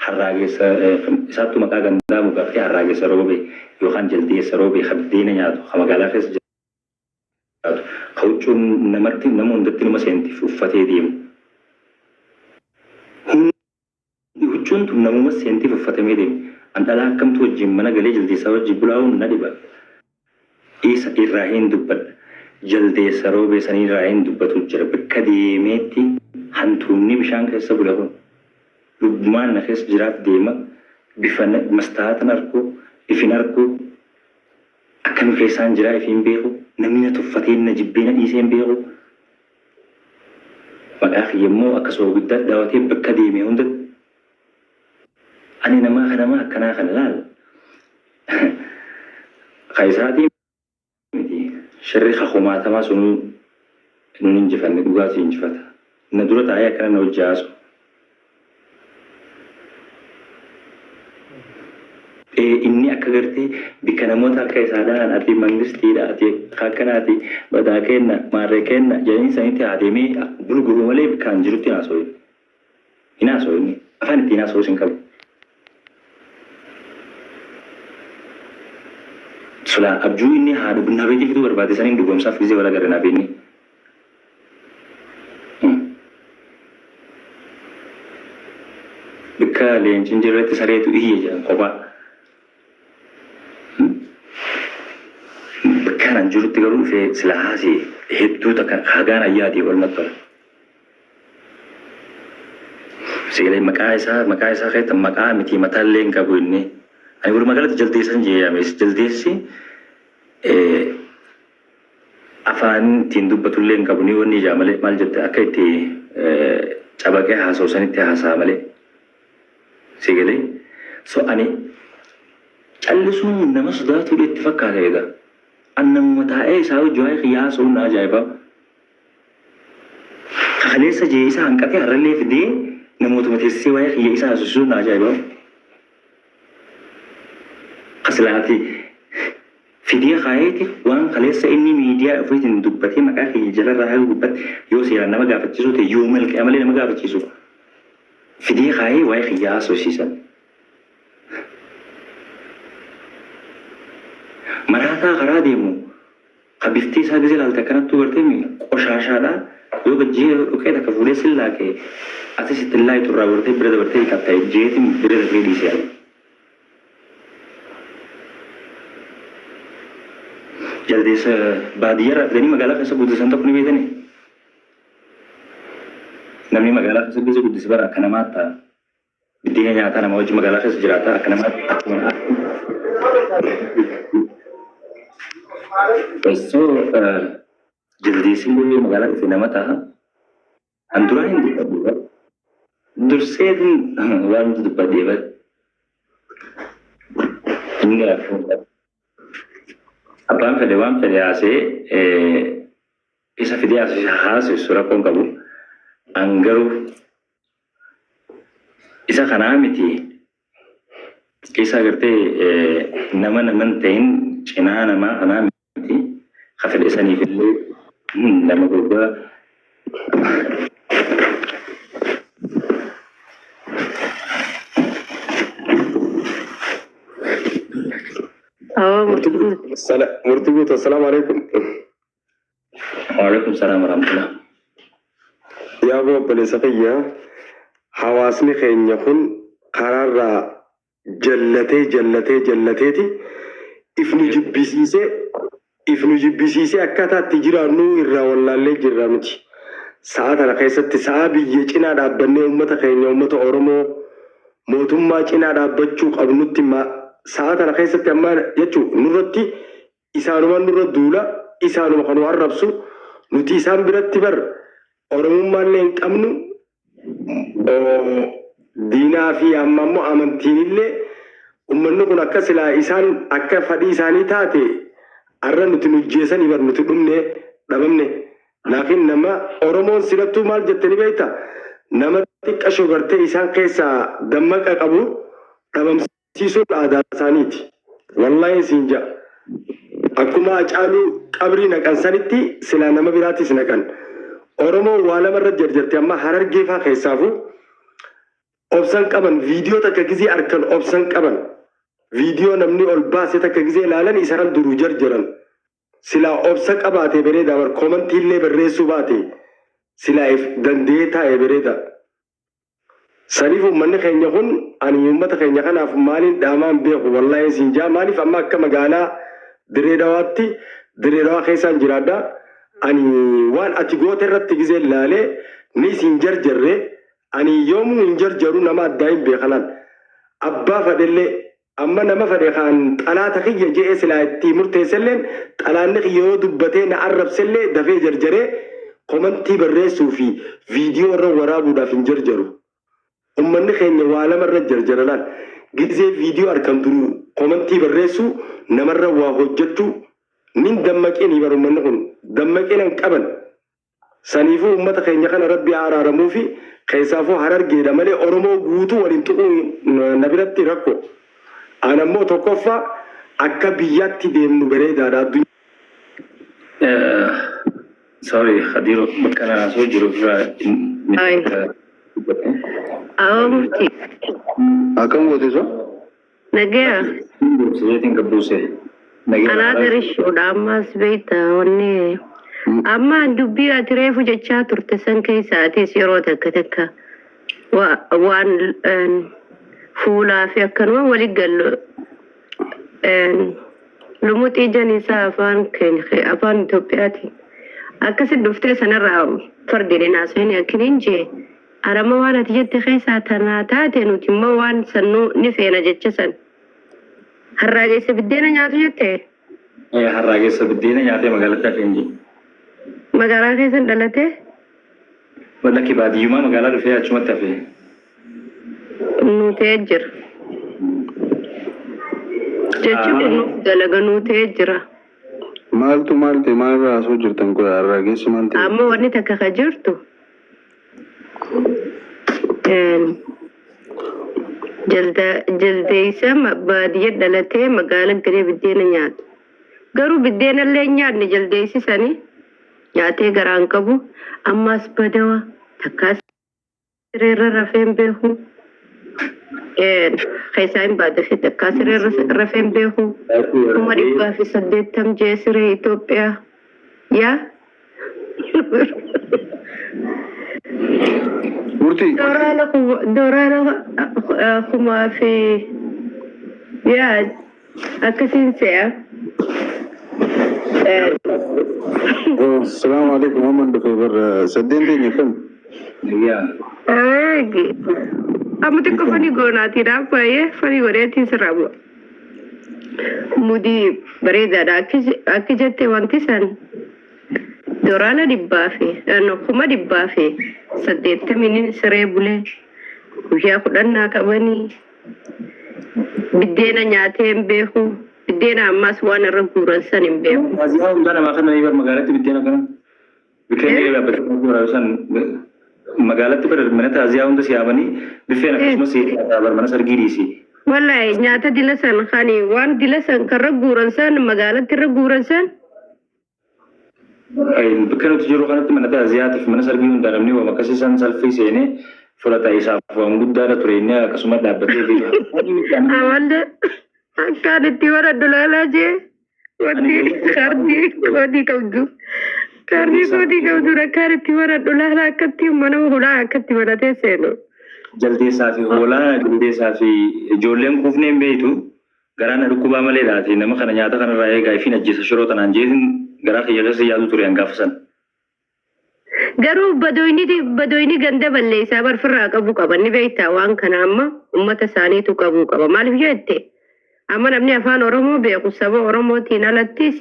harraagessa isaattu maqaa gandaa mugaafte harraagessa roobe yookaan jaldeessa roobe habdeena nyaatu magaalaa keessa jiraatu huccuun namatti nama hundatti nama seentiif uffatee deemu. Huccuun tun namuma seentiif uffatamee deemu. An dhalaa akkamtu wajjin mana galee jaldeessaa wajjin bulaa'uun na dhiba. Isa irraa hin dubbadha. Jaldeessa roobee sanii irraa hin dubbatu jira. Bakka deemeetti hantuunni bishaan keessa bula kun. Lubbumaan na keessa jiraat deema. Bifa mastaatan argu, ifin argu. Akkami keessaan jiraa ifiin beeku. Namni na tuffatee na jibbee na dhiisee hin beeku. Maqaa kiyyammoo akka soogiddaa daawwatee bakka deemee hundatti. Ani nama akkanaa kana laal. Kaisaatii miti sharri hakumaatamaa sunuu nun injifanne dhugaatii injifata. Na dura taa'ee akkana na hojjaasu. Inni akka gartee bikka namoota akka isaadhaan ati mangistiidha ati akkanaati badaa kenna maarree kenna jedhanii sanitti adeemee gurguru malee bikkaan jirutti haasoo. Hin haasoo inni afaan ittiin haasoo hin qabu. Sula abjuu inni haadha bunna beekii fituu barbaade saniin dhugoomsaaf gisee wala gara naaf inni. Bikka leenciin jirretti sareetu iyye jedhan kophaa. Bakkaan jirutti garuu dhufee sila haasee hedduu takka hagaan ayyaatii olmatti tola. Sigalee maqaa isaa keessatti maqaa miti mataallee hin qabu inni. Ani walumaa galatti jaldeessan jeeyames jaldeessi afaan ittiin dubbatullee hin qabu ni wanni ijaa malee maal jette akka itti cabaqee haasa'u sanitti haasa'a malee. Sigalee so ani callisuun nama sodaatuudha itti fakkaata egaa. Annamuma taa'ee isaa hojii waa'ee qiyaasuun na ajaa'ibaa. Kakaleessa jee isaa hanqatee harrallee fidee namootuma teessisee waa'ee qiyya isaa haasofsiisuun na ajaa'ibaa. Kaslaati fidee kaayeeti waan kaleessa inni miidiyaa ofiitiin dubbatee maqaa kiyya jalarraa haa dubbate yoo seeraan nama gaafachiisu ta'e yoo malqaa malee nama gaafachiisu fidee kaayee waa'ee qiyyaa haasofsiisan. Maraataa karaa deemu habiftii isaa gisee laalta akkanattuu gartee qoshaashaadhaa yoo gajjee dhukee takka fuudhee sillaa kee ati sitti illaa iturraa gartee bira dabartee hiikatta jeetiin bira darbee dhiisee yaadu. Jaldeessa baadiyyaarraa fidanii magaalaa keessa guddisan tokko ni beekanii. Namni magaalaa keessa guddise bara akka namaatti ta'a. Biddeena nyaataa nama wajjin magaalaa keessa jiraata akka namaatti akkuma. Osoo jaldeessi illee magaalaa dhufe nama ta'a. An duraa hin dubbadhu. Durseetiin waan dubbadhee bari. Inni gaafa Abbaan fedhe waan fedhe haasee isa fidee haasessu rakkoon qabu. An garuu isa kanaa miti. Isa gartee nama naman ta'in cinaa namaa kanaa miti. Ka fedhe saniif illee nama gurgura. مرتبط السلام عليكم. وعليكم السلام ورحمة الله. يا أبو بلسقية حواسني خين يكون قرار جلتي ifnu jibbisiisee akkataatti jiraannu irraa wallaallee jirra miti. Sa'a kana keessatti sa'a biyya cinaa dhaabbannee uummata keenya uummata Oromoo mootummaa cinaa dhaabbachuu qabnutti sa'a kana keessatti amma jechuun nurratti isaanuma nurra duula isaanuma kan arrabsu nuti isaan biratti bar Oromummaallee hin qabnu diinaa fi amma immoo amantiin illee uummanni kun akka silaa isaan akka fadhii isaanii taate arra nuti nujjeessanii bar nuti dhumne dhabamne. Laakiin nama Oromoon silattuu maal jettanii beekta nama xiqqashoo gartee isaan keessaa dammaqa qabu dhabamsiisuun aadaa isaaniiti. Wallaahi siin ja'a. Akkuma Hacaaluu qabrii naqan sanitti silaa nama biraatis naqan. Oromoon waa lamarra jarjarte amma Harargee fa'aa keessaafu obsan qaban viidiyoo takka gizee arkan obsan qaban viidiyoo namni ol baase takka gizee ilaalan isaan duruu jarjaran silaa obsa qabaate bareeda bar komantii illee barreessuu baate silaa if dandee taa'e bareeda saniif uummanni keenya kun ani uummata keenya kanaaf maaliin dhaamaan beeku wallaahi siinjaa maaliif amma akka magaalaa Dirree Dhawaa keessaan jiraadha ani waan ati goote irratti gizee ilaalee ni siin jarjarree ani yoomuu hin jarjaru nama addaa hin beekanan abbaa fadhellee amma nama fadhe kan xalaata kiyya je'ee silaa itti murteesselleen xalaanni kiyya yoo dubbatee na arrabsellee dafee jarjaree komantii barreessuu fi viidiyoo irra waraabuudhaaf hin jarjaru. Ummanni keenya waa lamarra jarjaralaan gizee viidiyoo arkan duruu komantii barreessuu namarra waa hojjechuu nin dammaqeen bar ummanni kun dammaqeen hin qaban saniifuu ummata keenya kana rabbi araaramuu fi keessaafuu Harargeedha malee Oromoo guutuu waliin tuquu na biratti rakko anammoo tokkoffaa akka biyyaatti deemnu bareedaadha addunyaa. Sorry Khadiro bakka na soo jiru Mufti. Akam goote so? Nagaya. Sijeetiin qabduuse. Anaa garishuudha ammas beekta wanni amma dubbii ati reefu jechaa turte san keessaatis yeroo takka waan fuulaa fi akkanuma walii gallu lumuxii janiisaa afaan Itoophiyaati. Akkasi dhuftee sanarraa fardeen naasanii akkiniin jee arama waan ati jette keessaa tanaa taate nuti immoo waan sannuu ni feena jecha san. Harraageessa biddeena nyaatu jettee? Harraageessa biddeena nyaatee magaalatti hafeen jee. Magaalaa keessan dhalatee? Lakki baadiyyumaa magaalaa dhufee achumatti hafee. Nuutee jira. Jechuun dalaga nuutee jira. Maaltu maalirraa asoo jirtan kun harraageessi maal ta'e? Amma wanni takka ka jirtu. Jaldeessa baadiyyaa dhalatee magaalaa galee biddeena nyaatu. Garuu biddeena illee nyaanne jaldeessisanii nyaatee garaan qabu ammas badawa takkaas sireerra rafeen beeku. Keessaa hin baate fi takkaas sireerra rafeen beeku. 180 jee siree Itoophiyaa. Yaa. Murtii. Dooraana kumaa fi yaa akkasiin se'a. Assalamu alaikum Muhammad Dufebar saddeen teenya kam? Amma xiqqoo fanii goonaatiidha baay'ee fanii godheetiin sirraa bu'a. Mudii bareedaadha akka jette wanti san dooraana 180 siree bulee guyyaa 10 qabanii biddeena nyaatee hin beeku. Biddeena ammas waan irra guuran san hin beeku. Asiyaa hundaa namaa kana bar magaalatti biddeena kana. Bikeen dhaabbatanii san magaalatti bar mana taasiyaa hunda siyaabanii biffeen akkasumas bar mana sargii dhiisi. Wallahi nyaata dila san khani waan dila san karra guuran san magaalatti irra guuran san. Bakka nuti jiru kanatti mana taasiyaatiif mana sargii hundaa namni waan akkasii san salphii seenee fudhata isaaf waan guddaadha ture inni akkasuma dhaabbatee beeka. Awalde. Akkaan itti waradhu laalaa jee wanti kaardii koodii qabdu akkaan itti waradhu laalaa akkatti mana hulaa akkatti baratee seenu. Jaldeessaa fi hoolaa jaldeessaa fi ijoolleen kuufnee hin beektu garaan dhukkubaa malee laati nama kana nyaata kanarraa eegaa fi ajjeessa shiroo tanaan jeesin garaa kiyya keessa yaadu ture hangaafa san. Garuu badoyni ganda balleessaa barfirraa qabu qaba ni beektaa waan kana amma uummata isaaniitu qabu qaba maaliif jette? Amma namni afaan Oromoo beeku saba Oromootiin alattis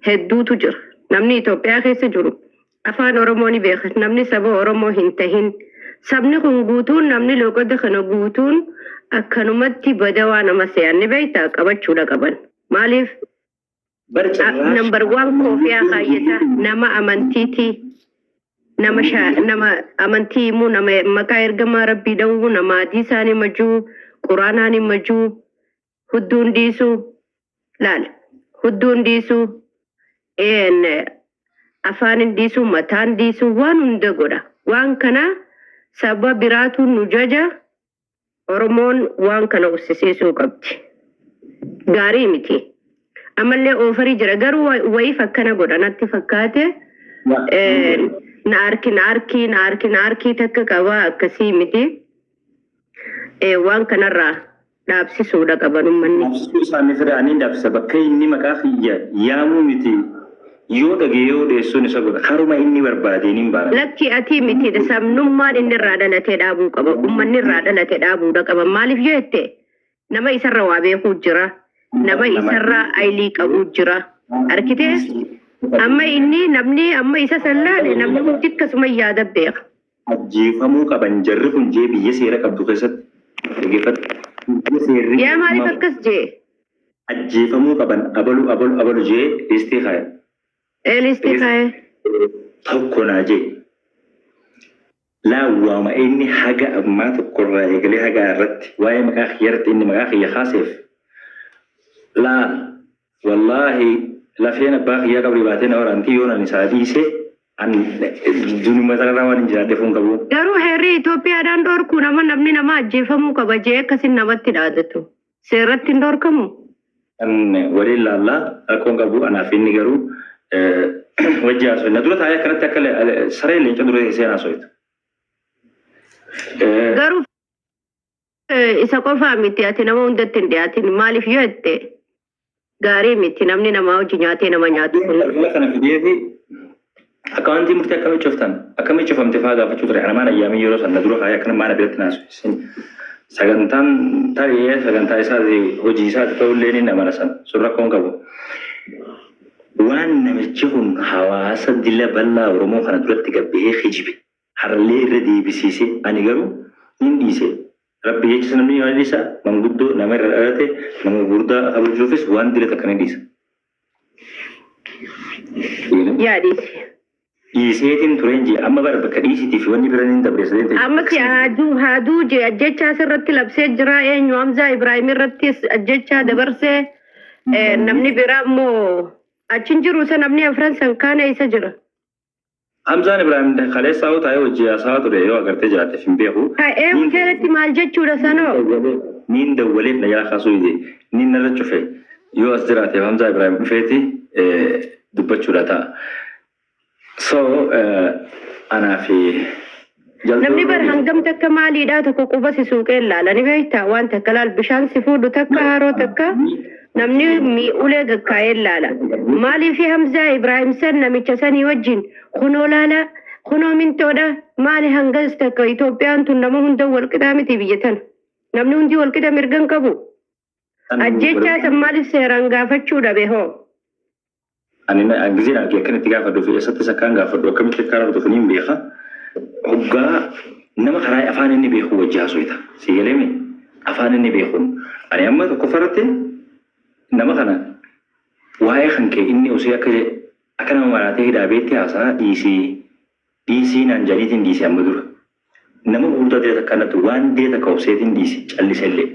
hedduutu jira. Namni Itoophiyaa keessa jiru afaan Oromoo ni beeka. Namni saba Oromoo hin tahin. Sabni kun guutuun namni loqoda kana guutuun akkanumatti badawaa nama se'an ni beektaa qabachuudha qaban. Maaliif? Number 1 koofiyaa kaayyata nama amantiiti. Nama amantii immoo nama maqaa ergamaa rabbii dhawuu nama adii isaanii majuu quraanaan majuu. Hudduun dhiisuu laala. Hudduun dhiisuu afaan dhiisuu mataan dhiisuu waan hunda godha. Waan kana saba biraatu nu jaja Oromoon waan kana uffisiisuu qabdi. Gaarii miti. Ammallee oofarii jira garuu wayiif akkana godhanatti fakkaate naarkii takka qaba akkasii miti. Waan kanarraa dhaabsisuudha qaban uummanni. Dhaabsisuu isaanii firaanii dhaabsisa bakka inni maqaa kiyya yaamuu miti. Yoo dhagee yoo deessuun isa godha haruma inni barbaadeen hin baara. Lakki ati miti sabnummaan inni irraa dhalatee dhaabuu qaba. Uummanni irraa dhalatee dhaabuudha qaba. Maaliif yoo jette nama isarra waa beekuu jira. Nama isarra aylii qabuu jira. Arkitee amma inni namni amma isa sallaale namni hundi akkasuma yaada beeka. Ajjeefamuu qaban jarri kun jee biyya seera qabdu keessatti. Yaa maaliif akkas jee? Ajjeefamuu qaban abalu jee listee kaaya. Listee kaaya. Tokko naa jee. Laawwaama inni haga ammaa tokkorraa eegalee haga irratti waa'ee maqaa kiyyarratti inni maqaa kiyya kaaseef. Laa wallaahi lafeen abbaa kiyyaa qabrii baatee na waraantii yoo nan isaa dhiisee dunuma sarara waan hin jiraadde fuun qabu. Garuu heerri Itoophiyaadhaan dhorku namni nama ajjeefamuu qaba jee akkasin namatti dhaadatu. Seerratti hin dhorkamu. Waliin laallaa rakkoon qabu anaaf inni garuu wajji haasoo. Na dura taa'ee akkanatti akka saree leenca dura teessee haasooytu. Garuu isa qofaa miti ati nama hundatti hin dhiyaatin maaliif yoo jette gaarii miti namni namaa hojii nyaatee nama nyaatu kun. Kana fideefi akka wanti murtii akkamitti cuftan akkamitti cufamte fa'aa gaafachuu ture anamaan ayyaamii yeroo sana dura kaayee akkana maana biratti naasu. Sagantaan ta'ee sagantaa isaati hojii isaati ta'ullee ni nama san sun rakkoon qabu. Waan namichi kun hawaasa dila bal'aa Oromoo kana duratti gabbee hijibe harallee irra deebisiise ani garuu hin dhiise. Rabbi jecha namni yoo dhiisa manguddoo nama irra dhalate nama gurguddaa kabajuufis waan dila takka ni dhiisa. Yaadisi. Dhiiseetiin tureen jee amma bara bakka dhiisitiif wanni biraan hin dabreessanii ta'e. Amma si haaduu jee ajjechaa asirratti labsee jira eenyu Hamzaa Ibrahim irrattis ajjechaa dabarsee namni biraa immoo achin jiru isa namni afran san kaana isa jira. Hamzaan Ibrahim kaleessa haa taa'ee hojii haasaa ture yoo agartee jiraateef hin beeku. Eewu keessatti maal jechuudha sanoo? Niin dawwaleef na jalaa kaasuu ide niin narra cufe yoo as jiraateef Hamzaa Ibrahim dhufeeti dubbachuudha ta'a. So anaafi namni bar hangam takka maaliidhaa tokko quba si suuqee ilaala ni beektaa waan takka laal bishaan si fuudhu takka haroo takka namni mi'ulee gaggaa'ee ilaala maaliif Hamzaa Ibrahim san namicha sanii wajjin kunoo laala kunoo mintoodha maali hangas takka Itoophiyaan tun nama hunda walqixaa miti biyya tana namni hundi walqixa mirgan qabu ajjechaa san maaliif seeraan gaafachuudha behoo. Ani gizeen argee akkanatti gaafadhu fi eessatti sakkaan gaafadhu akkamitti akka raabatu kun hin beeka. Hoggaa nama karaa afaan inni beeku wajji haasofita. Si galeemi afaan inni beekuun. Ani amma tokko farratti nama kana waa'ee kan kee inni osoo akka nama maraatee hidhaabeetti haasaa dhiisii naan jaliitiin dhiisii amma dura. Nama gurguddaa ta'e akkanatti waan ta'e takka obseetiin dhiisi callisellee.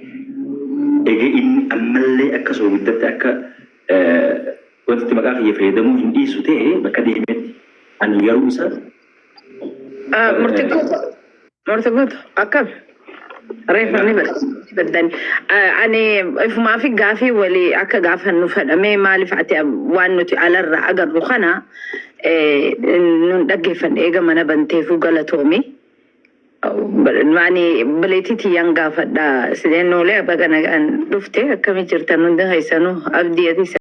Egaa inni ammallee akka soobiddatti akka wanti maqaa kiyya fayyadamuu hin dhiisu ta'e bakka deemetti ani garuu isaa. Murtigoota akkam reeffanni baddan ani ifumaa fi gaafii walii akka gaafannu fedhamee maaliif ati waan nuti alarraa agarru kana nun dhaggeeffanne eega mana banteefuu galatoomi. Ani bileetiiti yan gaafadha sideen noolee abba kana dhufte akkamii jirtan hundi haysanuu abdii ati